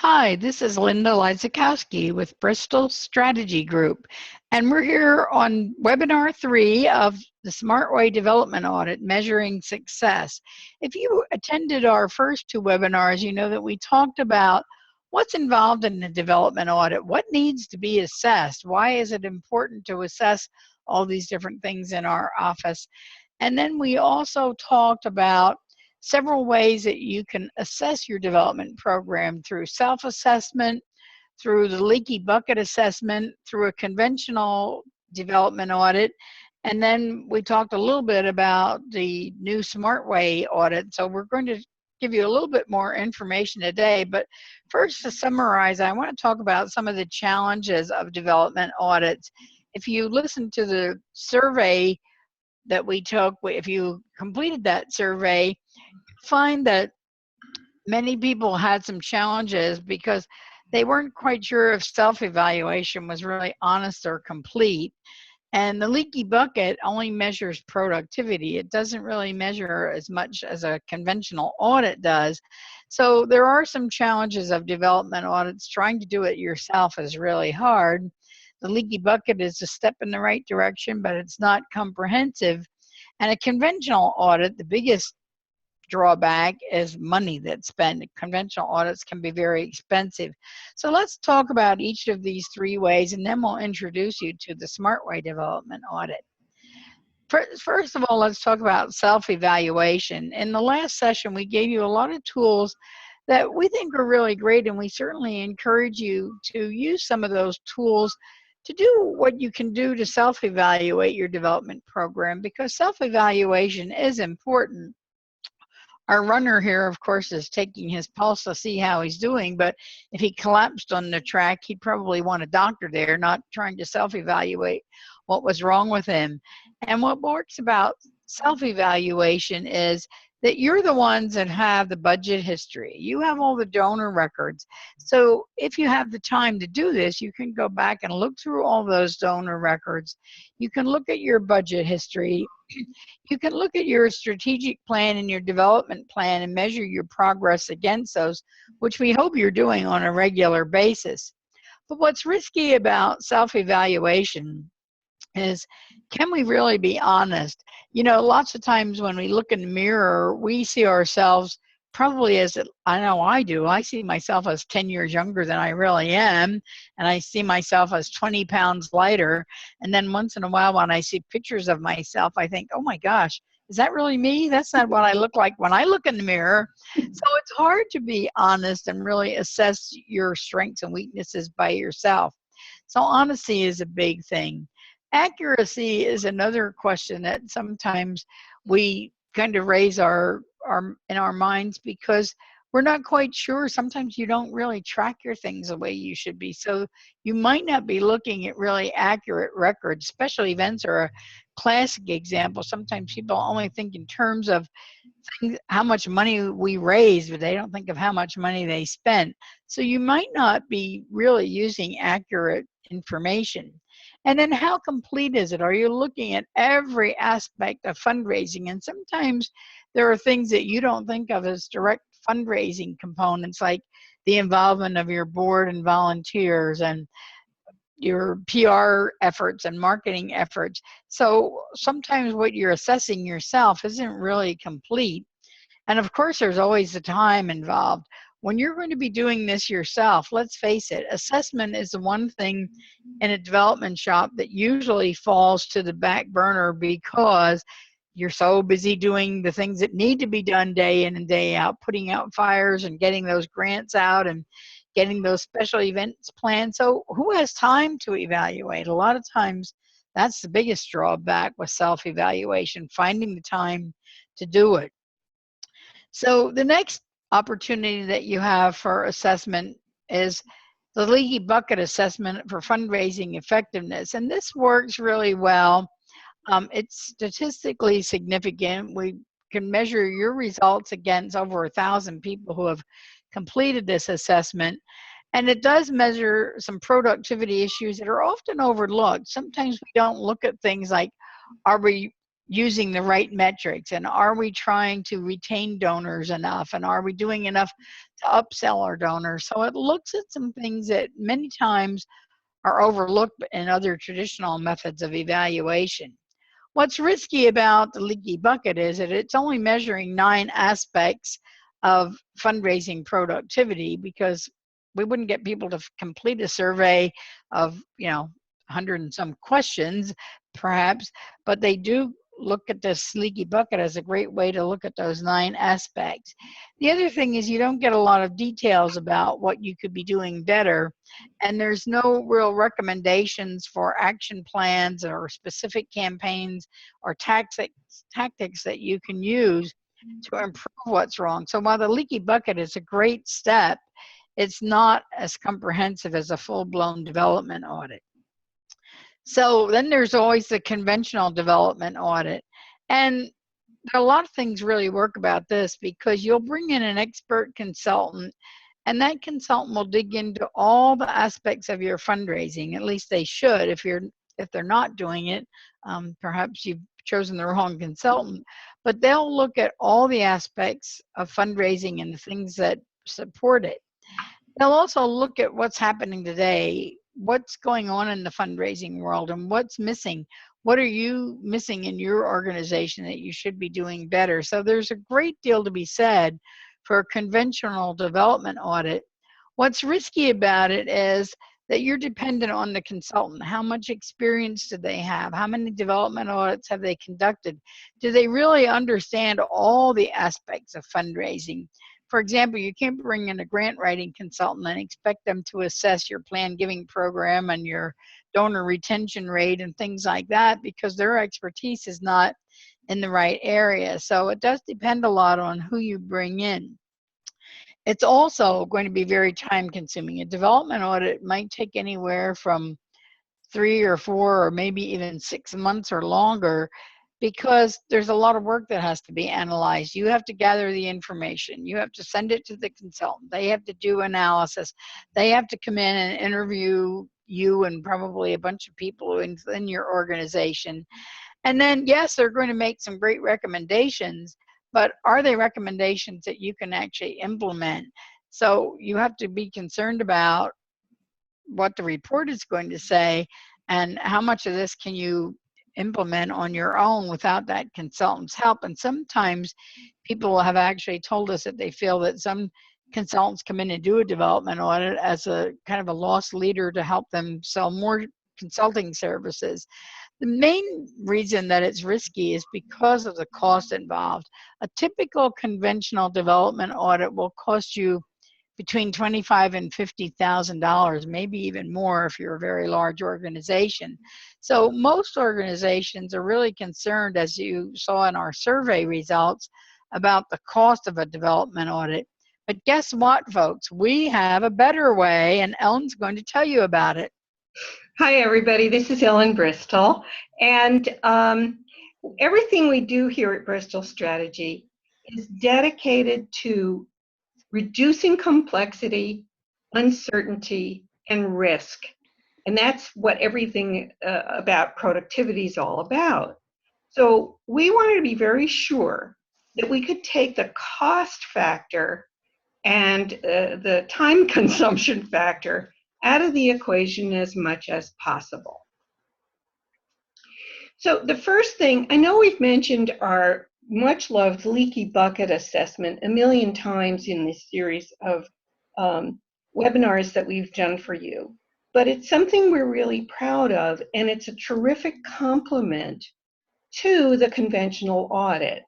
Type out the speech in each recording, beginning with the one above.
Hi, this is Linda Lyzakowski with Bristol Strategy Group, and we're here on webinar 3 of the Smart Way Development Audit, Measuring Success. If you attended our first 2 webinars, you know that we talked about what's involved in the development audit, what needs to be assessed, why is it important to assess all these different things in our office. And then we also talked about several ways that you can assess your development program through self-assessment, through the leaky bucket assessment, through a conventional development audit, and then we talked a little bit about the new Smart Way audit. So we're going to give you a little bit more information today, but first, to summarize, I want to talk about some of the challenges of development audits. If you listen to the survey that we took, if you completed that survey, find that many people had some challenges because they weren't quite sure if self-evaluation was really honest or complete. And the leaky bucket only measures productivity. It doesn't really measure as much as a conventional audit does. So there are some challenges of development audits. Trying to do it yourself is really hard. The leaky bucket is a step in the right direction, but it's not comprehensive. And a conventional audit, the biggest drawback is money that's spent. Conventional audits can be very expensive. So let's talk about each of these 3 ways, and then we'll introduce you to the Smart Way Development Audit. First of all, let's talk about self-evaluation. In the last session, we gave you a lot of tools that we think are really great, and we certainly encourage you to use some of those tools to do what you can do to self-evaluate your development program, because self-evaluation is important. Our runner here, of course, is taking his pulse to see how he's doing, but if he collapsed on the track, he'd probably want a doctor there, not trying to self-evaluate what was wrong with him. And what works about self-evaluation is that you're the ones that have the budget history. You have all the donor records. So if you have the time to do this, you can go back and look through all those donor records. You can look at your budget history. You can look at your strategic plan and your development plan and measure your progress against those, which we hope you're doing on a regular basis. But what's risky about self-evaluation is, can we really be honest? You know, lots of times when we look in the mirror, we see ourselves probably as, I know I do, I see myself as 10 years younger than I really am, and I see myself as 20 pounds lighter. And then once in a while when I see pictures of myself, I think, oh my gosh, is that really me? That's not what I look like when I look in the mirror. So it's hard to be honest and really assess your strengths and weaknesses by yourself. So honesty is a big thing. Accuracy is another question that sometimes we kind of raise in our minds, because we're not quite sure. Sometimes you don't really track your things the way you should be. So you might not be looking at really accurate records. Special events are a classic example. Sometimes people only think in terms of how much money we raised, but they don't think of how much money they spent. So you might not be really using accurate information. And then how complete is it? Are you looking at every aspect of fundraising? And sometimes there are things that you don't think of as direct fundraising components, like the involvement of your board and volunteers and your PR efforts and marketing efforts. So sometimes what you're assessing yourself isn't really complete. And of course, there's always the time involved. When you're going to be doing this yourself, let's face it, assessment is the one thing in a development shop that usually falls to the back burner, because you're so busy doing the things that need to be done day in and day out, putting out fires and getting those grants out and getting those special events planned. So who has time to evaluate? A lot of times that's the biggest drawback with self-evaluation, finding the time to do it. So the next opportunity that you have for assessment is the leaky bucket assessment for fundraising effectiveness. And this works really well. It's statistically significant. We can measure your results against over 1,000 people who have completed this assessment. And it does measure some productivity issues that are often overlooked. Sometimes we don't look at things like, are we using the right metrics, and are we trying to retain donors enough, and are we doing enough to upsell our donors? So it looks at some things that many times are overlooked in other traditional methods of evaluation. What's risky about the leaky bucket is that it's only measuring 9 aspects of fundraising productivity, because we wouldn't get people to complete a survey of, 100 and some questions, perhaps, but they do look at this leaky bucket as a great way to look at those 9 aspects. The other thing is you don't get a lot of details about what you could be doing better, and there's no real recommendations for action plans or specific campaigns or tactics that you can use to improve what's wrong. So while the leaky bucket is a great step, it's not as comprehensive as a full-blown development audit. So then there's always the conventional development audit. And there are a lot of things really work about this, because you'll bring in an expert consultant, and that consultant will dig into all the aspects of your fundraising. At least they should. If they're not doing it, perhaps you've chosen the wrong consultant. But they'll look at all the aspects of fundraising and the things that support it. They'll also look at what's happening today, what's going on in the fundraising world, and what's missing. What are you missing in your organization that you should be doing better? So there's a great deal to be said for a conventional development audit. What's risky about it is that you're dependent on the consultant. How much experience do they have? How many development audits have they conducted? Do they really understand all the aspects of fundraising? For example, you can't bring in a grant writing consultant and expect them to assess your planned giving program and your donor retention rate and things like that, because their expertise is not in the right area. So it does depend a lot on who you bring in. It's also going to be very time consuming. A development audit might take anywhere from 3 or 4 or maybe even 6 months or longer, because there's a lot of work that has to be analyzed. You have to gather the information. You have to send it to the consultant. They have to do analysis. They have to come in and interview you and probably a bunch of people in your organization. And then, yes, they're going to make some great recommendations, but are they recommendations that you can actually implement? So you have to be concerned about what the report is going to say and how much of this can you implement on your own without that consultant's help. And sometimes people have actually told us that they feel that some consultants come in and do a development audit as a kind of a lost leader to help them sell more consulting services. The main reason that it's risky is because of the cost involved. A typical conventional development audit will cost you between $25,000 and $50,000, maybe even more if you're a very large organization. So most organizations are really concerned, as you saw in our survey results, about the cost of a development audit. But guess what, folks? We have a better way, and Ellen's going to tell you about it. Hi, everybody. This is Ellen Bristol. And everything we do here at Bristol Strategy is dedicated to reducing complexity, uncertainty, and risk. And that's what everything about productivity is all about. So we wanted to be very sure that we could take the cost factor and the time consumption factor out of the equation as much as possible. So the first thing, I know we've mentioned our much loved leaky bucket assessment a million times in this series of webinars that we've done for you, but it's something we're really proud of, and it's a terrific complement to the conventional audit,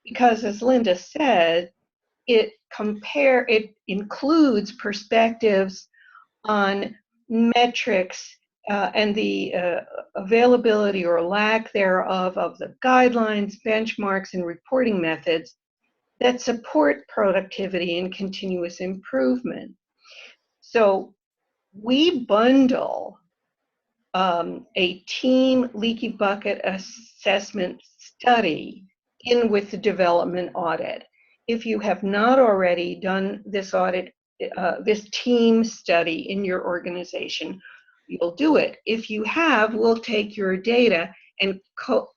because as Linda said, it includes perspectives on metrics and the availability or lack thereof of the guidelines, benchmarks, and reporting methods that support productivity and continuous improvement. So we bundle a team leaky bucket assessment study in with the development audit. If you have not already done this audit, this team study in your organization, you'll do it. If you have, we'll take your data and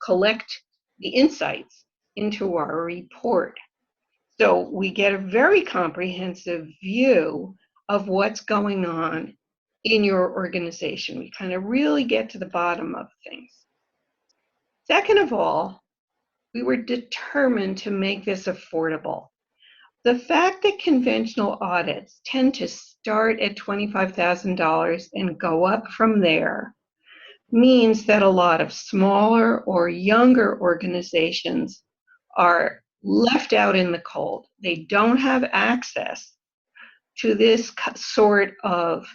collect the insights into our report. So we get a very comprehensive view of what's going on in your organization. We kind of really get to the bottom of things. Second of all, we were determined to make this affordable. The fact that conventional audits tend to start at $25,000 and go up from there means that a lot of smaller or younger organizations are left out in the cold. They don't have access to this sort of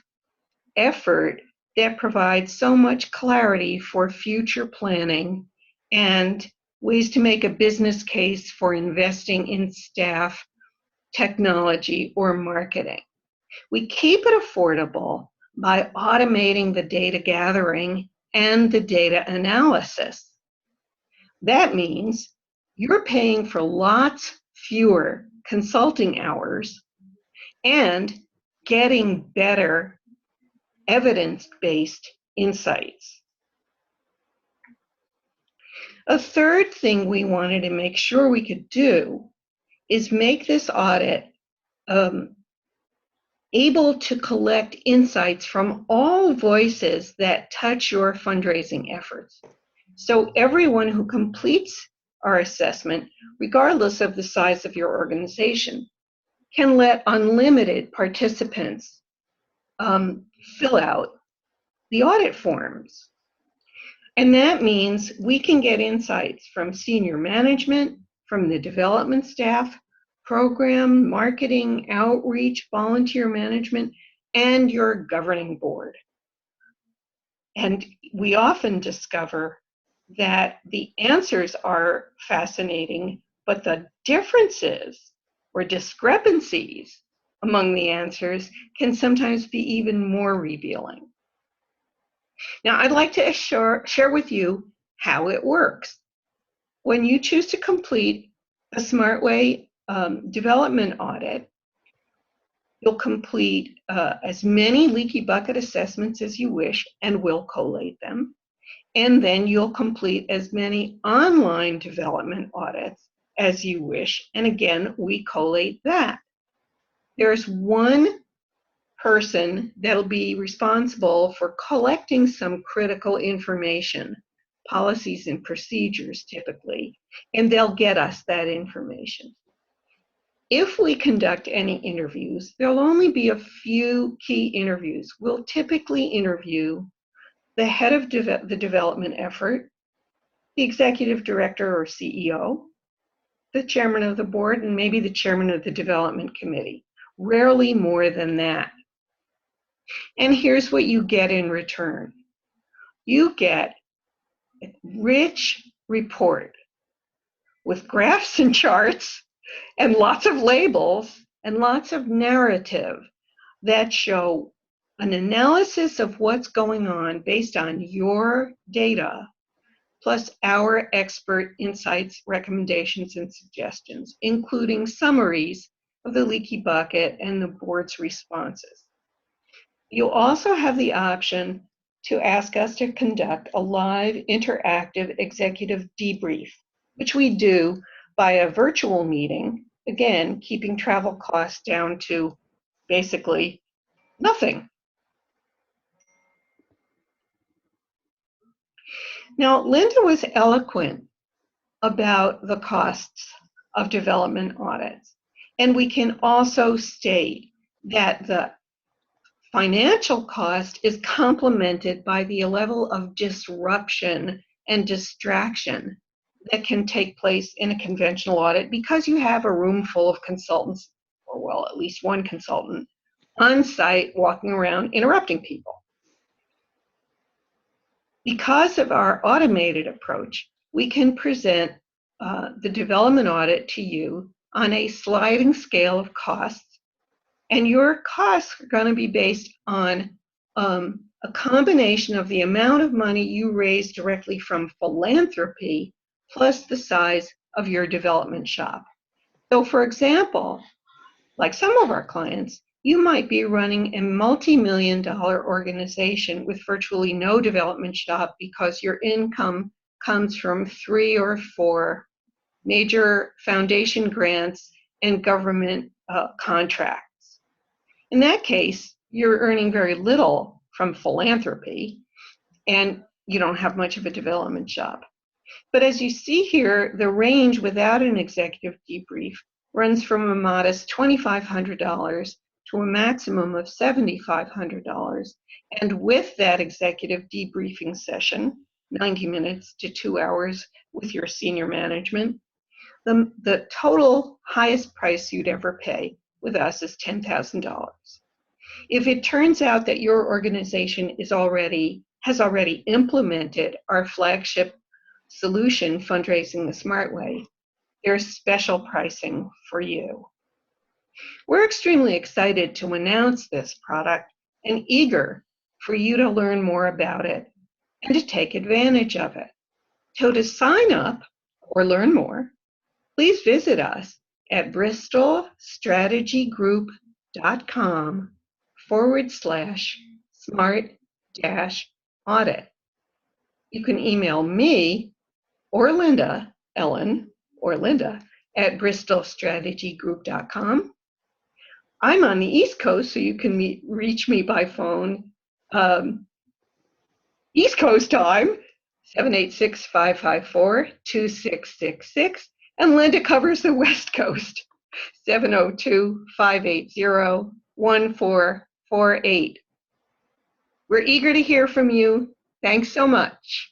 effort that provides so much clarity for future planning and ways to make a business case for investing in staff, technology, or marketing. We keep it affordable by automating the data gathering and the data analysis. That means you're paying for lots fewer consulting hours and getting better evidence-based insights. A third thing we wanted to make sure we could do is make this audit able to collect insights from all voices that touch your fundraising efforts. So everyone who completes our assessment, regardless of the size of your organization, can let unlimited participants fill out the audit forms. And that means we can get insights from senior management, from the development staff, program, marketing, outreach, volunteer management, and your governing board. And we often discover that the answers are fascinating, but the differences or discrepancies among the answers can sometimes be even more revealing. Now, I'd like to share with you how it works. When you choose to complete a Smart Way development audit, you'll complete as many leaky bucket assessments as you wish, and we'll collate them. And then you'll complete as many online development audits as you wish. And again, we collate that. There's one person that'll be responsible for collecting some critical information, policies and procedures typically, and they'll get us that information. If we conduct any interviews, there'll only be a few key interviews. We'll typically interview the head of the development effort, the executive director or CEO, the chairman of the board, and maybe the chairman of the development committee. Rarely more than that. And here's what you get in return. You get a rich report with graphs and charts and lots of labels and lots of narrative that show an analysis of what's going on based on your data, plus our expert insights, recommendations, and suggestions, including summaries of the leaky bucket and the board's responses. You'll also have the option to ask us to conduct a live interactive executive debrief, which we do by a virtual meeting, again, keeping travel costs down to basically nothing. Now, Linda was eloquent about the costs of development audits, and we can also state that the financial cost is complemented by the level of disruption and distraction that can take place in a conventional audit because you have a room full of consultants, or well, at least one consultant, on site walking around interrupting people. Because of our automated approach, we can present the development audit to you on a sliding scale of costs. And your costs are going to be based on a combination of the amount of money you raise directly from philanthropy plus the size of your development shop. So for example, like some of our clients, you might be running a multi-million-dollar organization with virtually no development shop because your income comes from 3 or 4 major foundation grants and government contracts. In that case, you're earning very little from philanthropy, and you don't have much of a development job. But as you see here, the range without an executive debrief runs from a modest $2,500 to a maximum of $7,500. And with that executive debriefing session, 90 minutes to 2 hours with your senior management, the total highest price you'd ever pay with us is $10,000. If it turns out that your organization has already implemented our flagship solution, Fundraising the Smart Way, there's special pricing for you. We're extremely excited to announce this product and eager for you to learn more about it and to take advantage of it. So to sign up or learn more, please visit us at bristolstrateggroup.com/smart-audit. You can email me or Linda, Ellen or Linda, at bristolstrateggroup.com. I'm on the East Coast, so you can reach me by phone East Coast time, 786-554-2666. And Linda covers the West Coast, 702-580-1448. We're eager to hear from you. Thanks so much.